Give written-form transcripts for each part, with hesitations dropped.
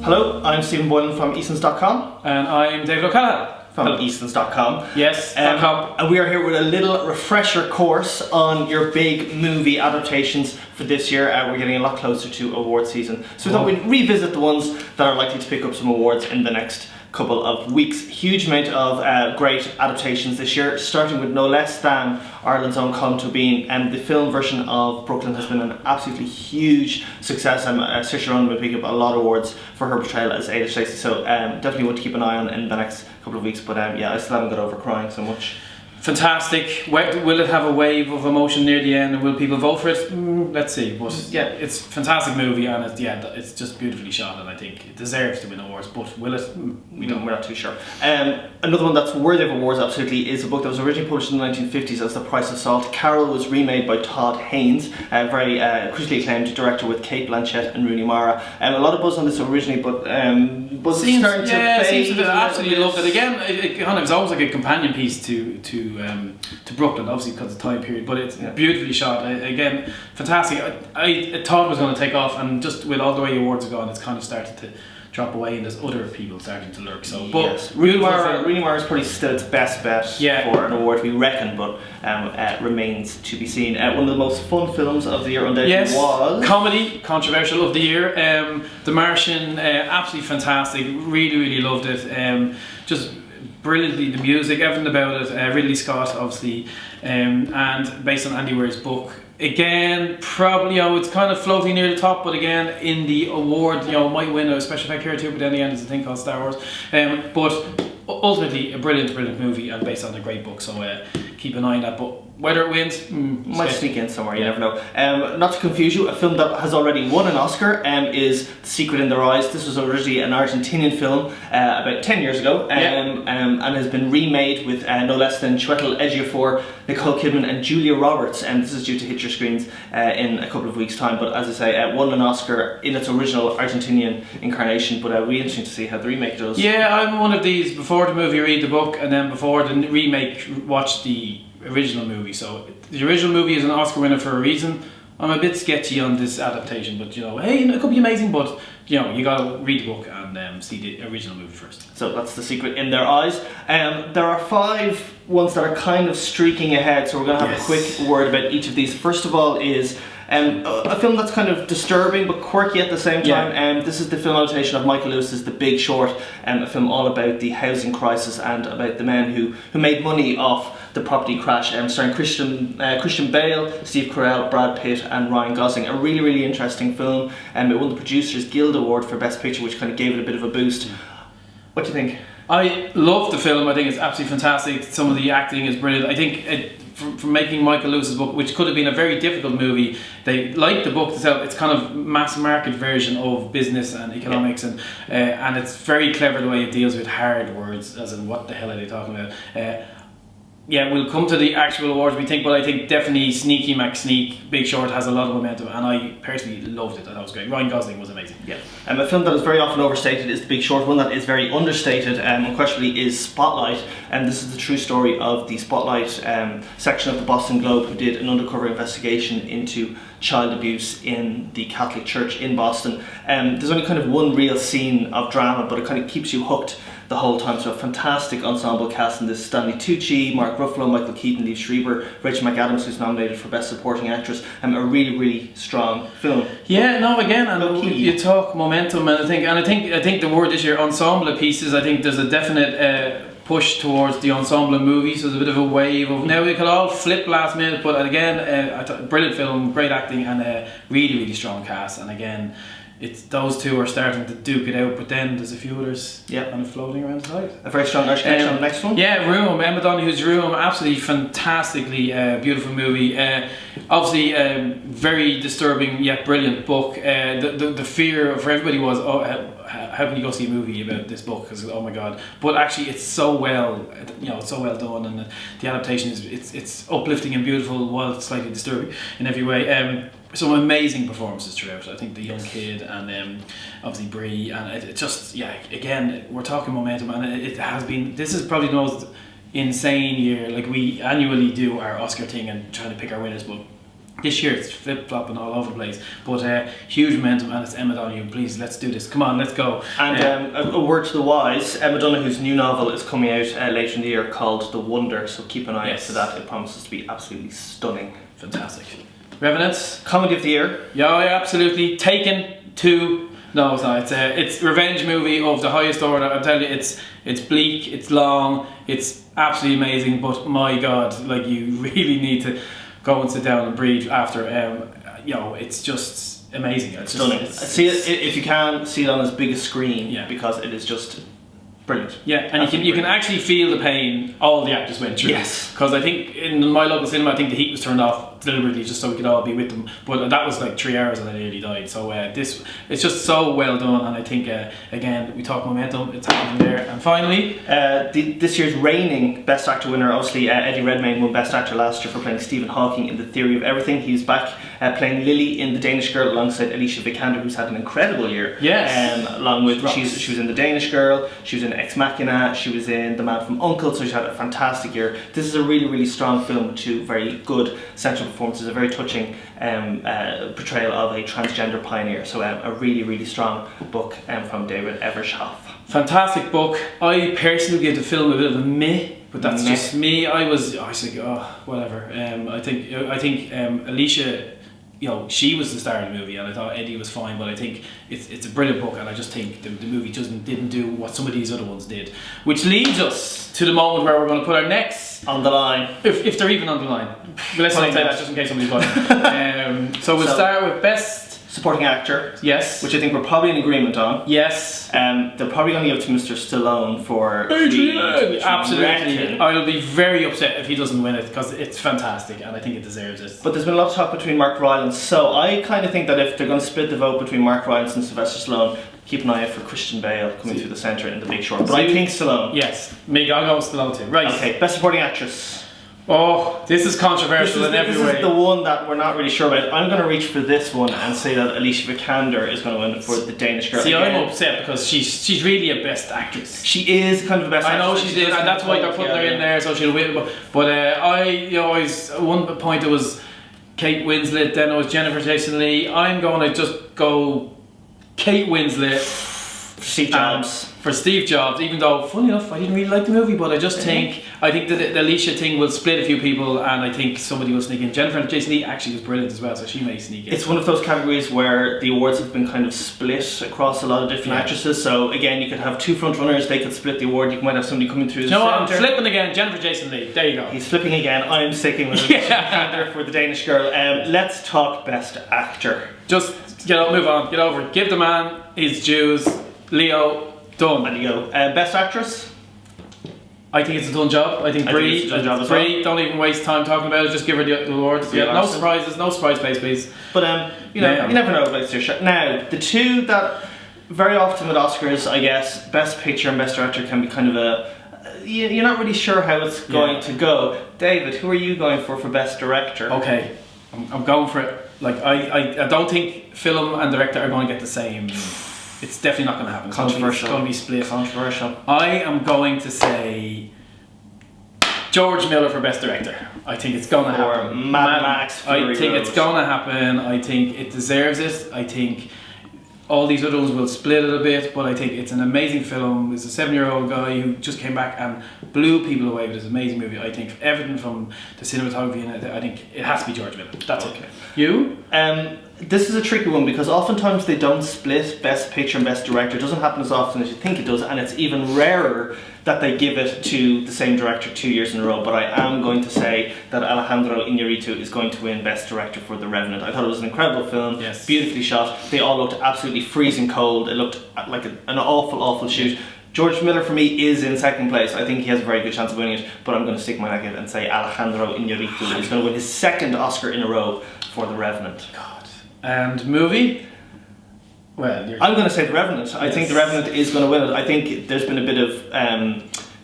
Hello, I'm Stephen Boylan from eason&sonLTS. And I'm David O'Callaghan From eason&sonLTS. Yes, and we are here with a little refresher course on your big movie adaptations for this year. We're getting a lot closer to award season, so we thought we'd revisit the ones that are likely to pick up some awards in the next couple of weeks. Huge amount of great adaptations this year, starting with no less than Ireland's own Colm Tóibín, and the film version of Brooklyn has been an absolutely huge success. Saoirse Ronan will pick up a lot of awards for her portrayal as Ada Stacey, so definitely one to keep an eye on in the next couple of weeks. But yeah, I still haven't got over crying so much. Fantastic. Will it have a wave of emotion near the end, and will people vote for it? Let's see. But yeah, it's a fantastic movie, and it's just beautifully shot, and I think it deserves to win awards. But will it? We're not too sure. Another one that's worthy of awards, absolutely, is a book that was originally published in the 1950s as The Price of Salt. Carol was remade by Todd Haynes, a very critically acclaimed director with Cate Blanchett and Rooney Mara. A lot of buzz on this originally, but buzz is starting to fade. Absolutely loved it. Again, it kind of was almost like a companion piece to Brooklyn, obviously because of the time period, but it's beautifully shot. Again, fantastic. I thought it was going to take off, and just with all the way awards have gone, it's kind of started to drop away, and there's other people starting to lurk. So, but yes, Rooney Mara is probably still its best bet for an award, we reckon, but remains to be seen. One of the most fun films of the year undoubtedly was comedy, controversial of the year. The Martian, absolutely fantastic. Really loved it. Just brilliantly, the music, everything about it. Ridley Scott, obviously, and based on Andy Weir's book. Again, probably, it's kind of floating near the top, but again, in the award, might win a special effect here too, but then the end is a thing called Star Wars. But ultimately, a brilliant movie, and based on a great book, so keep an eye on that. But whether it wins, might sneak in somewhere, you never know. Not to confuse you, a film that has already won an Oscar is The Secret in Their Eyes. This was originally an Argentinian film about 10 years ago, and has been remade with no less than Chiwetel Ejiofor, Nicole Kidman and Julia Roberts, and this is due to hit your screens in a couple of weeks' time. But as I say, won an Oscar in its original Argentinian incarnation, but really interesting to see how the remake does. Yeah, I'm one of these, before the movie read the book, and then before the remake watch the original movie. So the original movie is an Oscar winner for a reason. I'm a bit sketchy on this adaptation, but hey, it could be amazing, but you gotta read the book and see the original movie first. So that's The Secret in Their Eyes. There are 5 ones that are kind of streaking ahead, so we're gonna have a quick word about each of these. First of all is a film that's kind of disturbing but quirky at the same time. This is the film adaptation of Michael Lewis's The Big Short, a film all about the housing crisis and about the men who made money off the property crash, starring Christian Bale, Steve Carell, Brad Pitt and Ryan Gosling. A really interesting film. It won the Producers Guild Award for Best Picture, which kind of gave it a bit of a boost. What do you think? I love the film. I think it's absolutely fantastic. Some of the acting is brilliant. I think from making Michael Lewis's book, which could have been a very difficult movie, they like the book itself. It's kind of mass market version of business and economics, and it's very clever the way it deals with hard words, as in what the hell are they talking about. Yeah, we'll come to the actual awards we think, but I think definitely Sneaky McSneak, Big Short has a lot of momentum, and I personally loved it. I thought it was great. Ryan Gosling was amazing. Yeah, a film that is very often overstated is The Big Short. One that is very understated, unquestionably, is Spotlight, and this is the true story of the Spotlight section of the Boston Globe, who did an undercover investigation into child abuse in the Catholic Church in Boston. There's only kind of one real scene of drama, but it kind of keeps you hooked the whole time. So a fantastic ensemble cast in this: Stanley Tucci, Mark Ruffalo, Michael Keaton, Liev Schreiber, Rachel McAdams, who's nominated for Best Supporting Actress. A really strong film. Yeah, no, again, and you talk momentum, and I think the word this year, ensemble pieces. I think there's a definite push towards the ensemble movies. So there's a bit of a wave of, now we could all flip last minute, but again, brilliant film, great acting, and a really strong cast. And again, it's those two are starting to duke it out, but then there's a few others kind of floating around the side. A very strong architecture on the next one. Yeah, Room, Emma Donoghue's Room, absolutely fantastically beautiful movie. Obviously, very disturbing yet brilliant book. The fear for everybody was, how can you go see a movie about this book? Because oh my god! But actually, it's so well, it's so well done, and the adaptation is it's uplifting and beautiful while slightly disturbing in every way. Some amazing performances throughout. I think the young kid and obviously Brie, and it just again, we're talking momentum, and it has been. This is probably the most insane year. Like, we annually do our Oscar thing and trying to pick our winners, but This year it's flip-flopping all over the place, but huge momentum, and it's Emma Donoghue. Please, let's do this. Come on, let's go. And a word to the wise, Emma Donoghue's new novel is coming out later in the year called The Wonder, so keep an eye out for that. It promises to be absolutely stunning. Fantastic. Revenants? Comedy of the year? Yeah, absolutely. Taken 2. No, it's not. It's a revenge movie of the highest order. I'm telling you, it's bleak, it's long, it's absolutely amazing, but my God, like, you really need to go and sit down and breathe after. It's just amazing. It's stunning. See it if you can. See it on as big a screen, because it is just brilliant. Yeah, and you can actually feel the pain all the actors went through. Yes. Because I think in my local cinema, I think the heat was turned off deliberately just so we could all be with them. But that was like 3 hours and I nearly died. So it's just so well done, and I think again we talk momentum, it's happening there. And finally, this year's reigning Best Actor winner, obviously Eddie Redmayne won Best Actor last year for playing Stephen Hawking in The Theory of Everything. He's back playing Lily in The Danish Girl alongside Alicia Vikander, who's had an incredible year. Yes. Along with she was in The Danish Girl, she was in Ex Machina, she was in The Man from U.N.C.L.E., so she's had a fantastic year. This is a really, really strong film with 2 very good central performances, a very touching portrayal of a transgender pioneer. So a really, really strong book from David Evershoff. Fantastic book. I personally give the film a bit of a meh, but that's just me. I was like, oh, whatever. I think Alicia, she was the star of the movie, and I thought Eddie was fine, but I think it's a brilliant book, and I just think the movie didn't do what some of these other ones did. Which leads us to the moment where we're going to put our necks on the line. If they're even on the line. But let's not say that just in case somebody's watching. So we'll start with Best Supporting Actor. Yes. Which I think we're probably in agreement on. Yes. They're probably going to give to Mr. Stallone for Adrian. Absolutely. I'll be very upset if he doesn't win it, because it's fantastic and I think it deserves it. But there's been a lot of talk between Mark Rylance, so I kind of think that if they're going to split the vote between Mark Rylance and Sylvester Stallone, keep an eye out for Christian Bale coming through the centre in The Big Short. But I think Stallone. Yes. Me, I'll go with Stallone too. Right. Okay, Best Supporting Actress. Oh, this is controversial in every way. This is the one that we're not really sure about. I'm going to reach for this one and say that Alicia Vikander is going to win for The Danish Girl. See, I'm upset because she's really a Best Actress. She is kind of a Best Actress. I know she did, and that's why they're putting her in there, so she'll win. But I always, at one point it was Kate Winslet, then it was Jennifer Jason Leigh. I'm going to just go Kate Winslet. Steve Jobs. For Steve Jobs, even though, funny enough, I didn't really like the movie, but I just think that the Alicia thing will split a few people, and I think somebody will sneak in. Jennifer Jason Leigh actually was brilliant as well, so she may sneak in. It's one of those categories where the awards have been kind of split across a lot of different actresses, so again, you could have 2 front runners, they could split the award, you might have somebody coming through the centre. I'm flipping again, Jennifer Jason Leigh, there you go. He's flipping again, I'm sticking with Vikander for The Danish Girl. Let's talk Best Actor. Just, move on, get over it. Give the man his dues. Leo, done. And you go. Best Actress? I think it's a done job. I think Brie, don't even waste time talking about it, just give her the awards. Yeah, no surprises, no surprise place, please. But you never know about your shot. Now, the 2 that very often with Oscars, I guess, Best Picture and Best Director can be kind of you're not really sure how it's going to go. David, who are you going for Best Director? Okay, I'm going for it. Like, I don't think film and director are going to get the same. It's definitely not going to happen. Controversial. It's going to be split. Controversial. I am going to say George Miller for Best Director. I think it's going to happen. Or Mad Max Fury I think Road. It's going to happen. I think it deserves it. I think all these other ones will split it a bit, but I think it's an amazing film. There's a 7-year-old guy who just came back and blew people away with this amazing movie. I think everything from the cinematography in it, I think it has to be George Miller. That's okay. You? This is a tricky one because oftentimes they don't split Best Picture and Best Director. It doesn't happen as often as you think it does, and it's even rarer that they give it to the same director 2 years in a row. But I am going to say that Alejandro Iñárritu is going to win Best Director for The Revenant. I thought it was an incredible film, beautifully shot. They all looked absolutely freezing cold. It looked like an awful shoot. George Miller for me is in second place. I think he has a very good chance of winning it, but I'm going to stick my neck out and say Alejandro Iñárritu is going to win his 2nd Oscar in a row for The Revenant. God. And movie? Well, I'm going to say The Revenant. I think The Revenant is going to win it. I think there's been a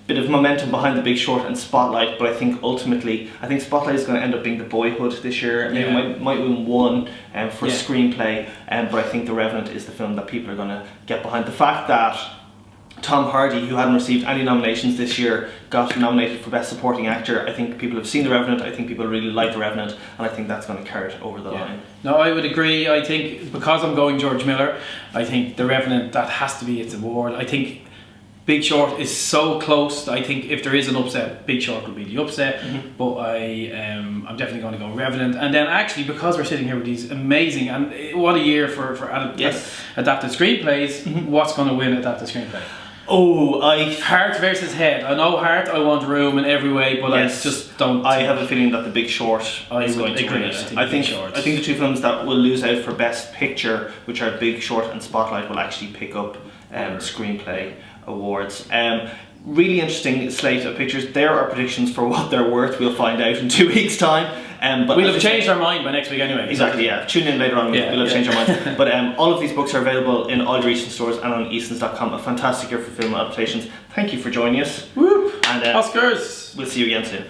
bit of momentum behind The Big Short and Spotlight, but I think ultimately, Spotlight is going to end up being The Boyhood this year. Maybe might win 1 for screenplay, but I think The Revenant is the film that people are going to get behind. The fact that Tom Hardy, who hadn't received any nominations this year, got nominated for Best Supporting Actor. I think people have seen The Revenant, I think people really like The Revenant, and I think that's going to carry it over the line. No, I would agree. I think because I'm going George Miller, I think The Revenant, that has to be its award. I think Big Short is so close. I think if there is an upset, Big Short will be the upset. But I'm definitely going to go Revenant. And then actually, because we're sitting here with these amazing, and what a year for adapted screenplays, what's going to win adapted screenplay? Oh, Heart versus Head. I know Heart, I want room in every way, but I just don't. I have a feeling that The Big Short is going to win it. I think the two films that will lose out for Best Picture, which are Big Short and Spotlight, will actually pick up screenplay awards. Really interesting slate of pictures. There are predictions for what they're worth. We'll find out in 2 weeks' time. But we'll have changed our mind by next week anyway. Exactly, yeah. Tune in later on, we'll have changed our mind. But all of these books are available in all your Eason stores and on easons.com. A fantastic year for film adaptations. Thank you for joining us. Whoop! And Oscars! We'll see you again soon.